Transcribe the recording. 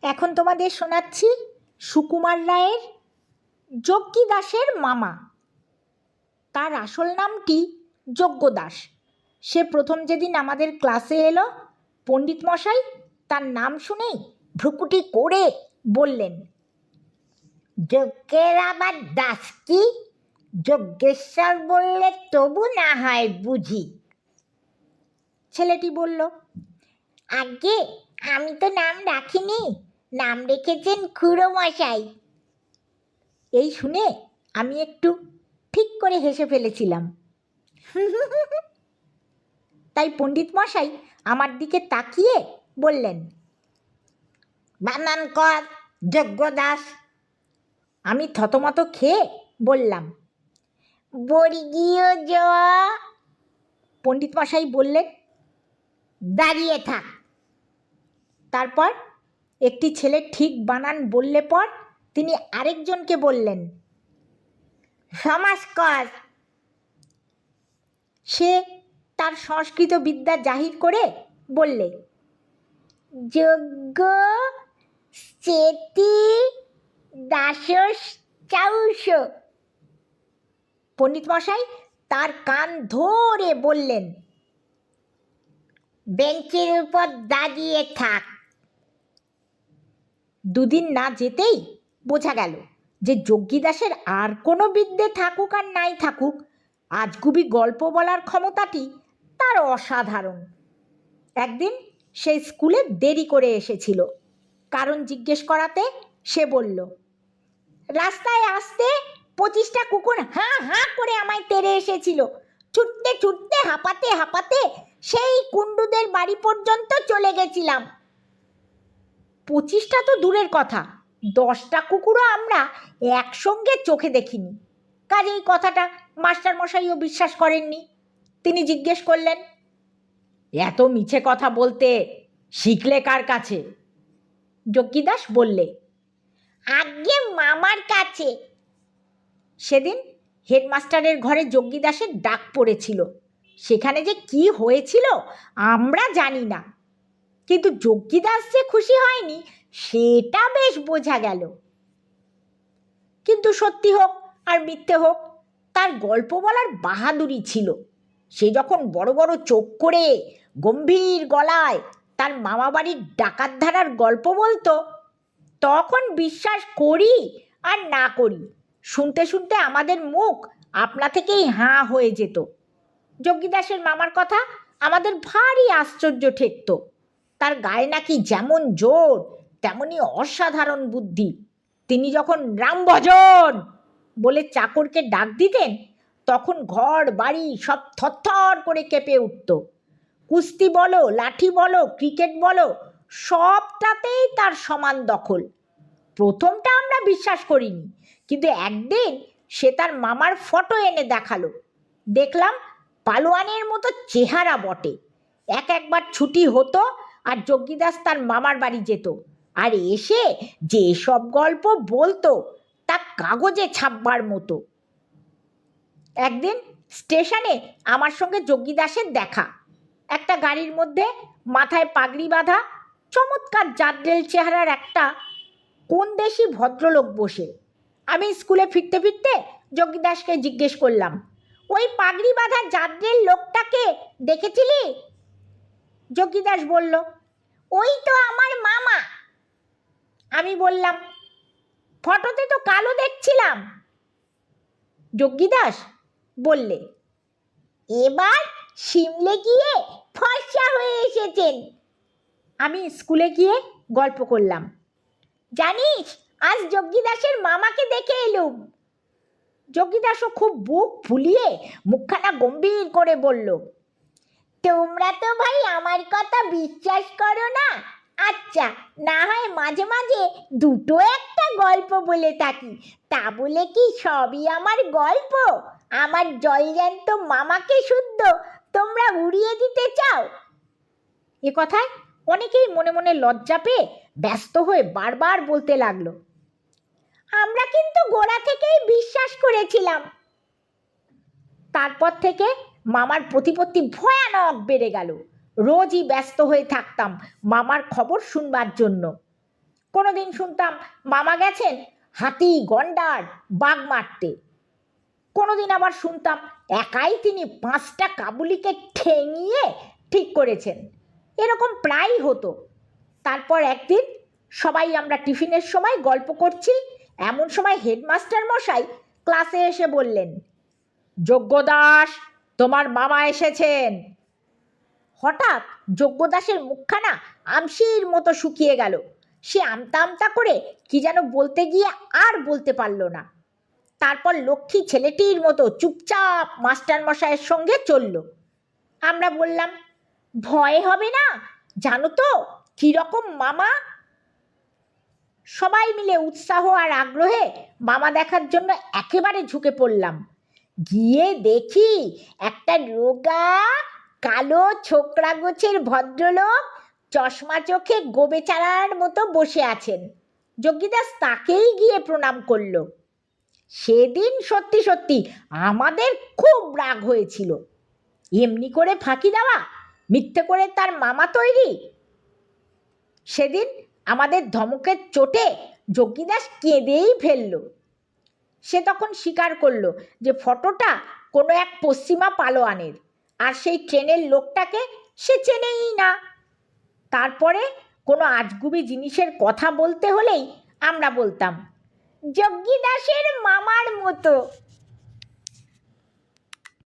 এখন তোমাদের শোনাচ্ছি সুকুমার রায়ের যজ্ঞী দাসের মামা। তার আসল নামটি যজ্ঞ দাস। সে প্রথম যেদিন আমাদের ক্লাসে এলো, পণ্ডিত মশাই তার নাম শুনেই ভ্রুকুটি করে বললেন, যজ্ঞের আবার দাস কি? যজ্ঞেশ্বর বললে তবু না হয় বুঝি। ছেলেটি বলল, আগে আমি তো নাম রাখিনি, নাম রেখেছেন খুড়ো মশাই। এই শুনে আমি একটু ঠিক করে হেসে ফেলেছিলাম। তাই পণ্ডিত মশাই আমার দিকে তাকিয়ে বললেন, বানান কর যজ্ঞ দাস। আমি থতমত খেয়ে বললাম, বর্গীয় জ। পণ্ডিত মশাই বললেন, দাঁড়িয়ে থাক। তারপর একটি ছেলে ঠিক বানান বললে পর তিনি আরেকজনকে বললেন, সমাস কর। সে তার সংস্কৃত বিদ্যা জাহির করে বললে, যজ্ঞ চেতি দাসস চাউস। পণ্ডিত মশাই তার কান ধরে বললেন, বেঞ্চের উপর দাঁড়িয়ে থাক। দুদিন না যেতেই বোঝা গেল যে যজ্ঞী দাসের আর কোনো বিদ্যে থাকুক আর নাই থাকুক, আজগুবি গল্প বলার ক্ষমতাটি তার অসাধারণ। একদিন সে স্কুলে দেরি করে এসেছিল। কারণ জিজ্ঞেস করাতে সে বলল, রাস্তায় আসতে 25টা কুকুর হাঁ হাঁ করে আমায় তেড়ে এসেছিল। ছুটতে ছুটতে হাঁপাতে হাঁপাতে সেই কুণ্ডুদের বাড়ি পর্যন্ত চলে গেছিলাম। 25টা তো দূরের কথা, 10টা কুকুরও আমরা একসঙ্গে চোখে দেখিনি। কাজেই কথাটা মাস্টারমশাইও বিশ্বাস করেননি। তিনি জিজ্ঞেস করলেন, এত মিছে কথা বলতে শিখলে কার কাছে? যজ্ঞী দাস বললে, আগে মামার কাছে। সেদিন হেডমাস্টারের ঘরে যজ্ঞী দাসের ডাক পড়েছিল। সেখানে যে কি হয়েছিল আমরা জানি না, কিন্তু যজ্ঞী দাস যে খুশি হয়নি সেটা বেশ বোঝা গেল। কিন্তু সত্যি হোক আর মিথ্যে হোক, তার গল্প বলার বাহাদুরি ছিল। সে যখন বড় বড় চোখ করে গম্ভীর গলায় তার মামা বাড়ির ডাকাত ধারার গল্প বলতো, তখন বিশ্বাস করি আর না করি, শুনতে শুনতে আমাদের মুখ আপনা থেকেই হাঁ হয়ে যেত। যজ্ঞী দাসের মামার কথা আমাদের ভারী আশ্চর্য ঠেকত। তার গায়ে নাকি যেমন জোর তেমনি অসাধারণ বুদ্ধি। তিনি যখন রামভজন বলে চাকরকে ডাক দিতেন, তখন ঘর বাড়ি সব থরথর করে কেঁপে উঠত। কুস্তি বলো, লাঠি বলো, ক্রিকেট বলো, সবটাতেই তার সমান দখল। প্রথমটা আমরা বিশ্বাস করিনি, কিন্তু একদিন সে তার মামার ফটো এনে দেখালো। দেখলাম পালোয়ানের মতো চেহারা বটে। একবার ছুটি হতো আর যজ্ঞী দাস তার মামার বাড়ি যেত, আর এসে যে সব গল্প বলতো তা কাগজে ছাপবার মতো। একদিন স্টেশনে আমার সঙ্গে যজ্ঞী দাসের দেখা। একটা গাড়ির মধ্যে মাথায় পাগড়ি বাঁধা চমৎকার জাদ্রেল চেহারার একটা কোন দেশি ভদ্রলোক বসে। আমি স্কুলে ফিরতে ফিরতে যজ্ঞী দাসকে জিজ্ঞেস করলাম, ওই পাগড়ি বাঁধা জাদ্রেল লোকটাকে দেখেছিলি? যজ্ঞী দাস বলল, ওই তো আমার মামা। আমি বললাম, ফটোতে তো কালো দেখছিলাম। যজ্ঞী দাস বললে, এবার সিমলে গিয়ে ফর্সা হয়ে এসেছেন। আমি স্কুলে গিয়ে গল্প করলাম, জানিস আজ যজ্ঞী দাসের মামাকে দেখে এলুম। যজ্ঞী দাসও খুব বুক ফুলিয়ে মুখখানা গম্ভীর করে বলল, তোমরা তো ভাই আমার কথা বিশ্বাস করো না। আচ্ছা, না হয় মাঝে মাঝে দুটো একটা গল্প বলে থাকি, তা বলে কি সবই আমার গল্প? আমার জলজ্যান্ত মামাকে শুদ্ধ তোমরা উড়িয়ে দিতে চাও? এ কথায় অনেকেই মনে মনে লজ্জা পেয়ে ব্যস্ত হয়ে বারবার বলতে লাগলো, আমরা কিন্তু গোড়া থেকেই বিশ্বাস করেছিলাম। তারপর থেকে মামার প্রতিপত্তি ভয়ানক বেড়ে গেল। রোজই ব্যস্ত হয়ে থাকতাম মামার খবর শুনবার জন্য। কোনো দিন শুনতাম মামা গেছেন হাতি গন্ডার বাঘ মারতে, কোনো দিন আবার শুনতাম একাই তিনি 5টা কাবুলিকে ঠেঙিয়ে ঠিক করেছেন। এরকম প্রায়ই হতো। তারপর একদিন সবাই আমরা টিফিনের সময় গল্প করছি, এমন সময় হেডমাস্টার মশাই ক্লাসে এসে বললেন, যজ্ঞদাস, তোমার মামা এসেছেন। হঠাৎ যজ্ঞদাসের মুখখানা আমশির মতো শুকিয়ে গেল। সে আমতা আমতা করে কি যেন বলতে গিয়ে আর বলতে পারল না। তারপর লক্ষ্মী ছেলেটির মতো চুপচাপ মাস্টার মশাইয়ের সঙ্গে চলল। আমরা বললাম, ভয় হবে না, জানো তো কীরকম মামা? সবাই মিলে উৎসাহ আর আগ্রহে মামা দেখার জন্য একেবারে ঝুঁকে পড়লাম। গিয়ে দেখি একটা রোগা কালো ছোকরা গোছের ভদ্রলোক চশমা চোখে গোবে চারার মতো বসে আছেন। যোগীদাস তাকেই গিয়ে প্রণাম করল। সেদিন সত্যি সত্যি আমাদের খুব রাগ হয়েছিল। এমনি করে ফাঁকি দেওয়া, মিথ্যে করে তার মামা তৈরি। সেদিন আমাদের ধমকের চোটে যোগীদাস কেঁদেই ফেলল। সে তখন স্বীকার করল যে ফটোটা কোনো এক পশ্চিমা পালোয়ানের, আর সেই ট্রেনের লোকটাকে সে চেনেই না। তারপরে কোনো আজগুবি জিনিসের কথা বলতে হলেই আমরা বলতাম, যোগীদাসের মামার মতো।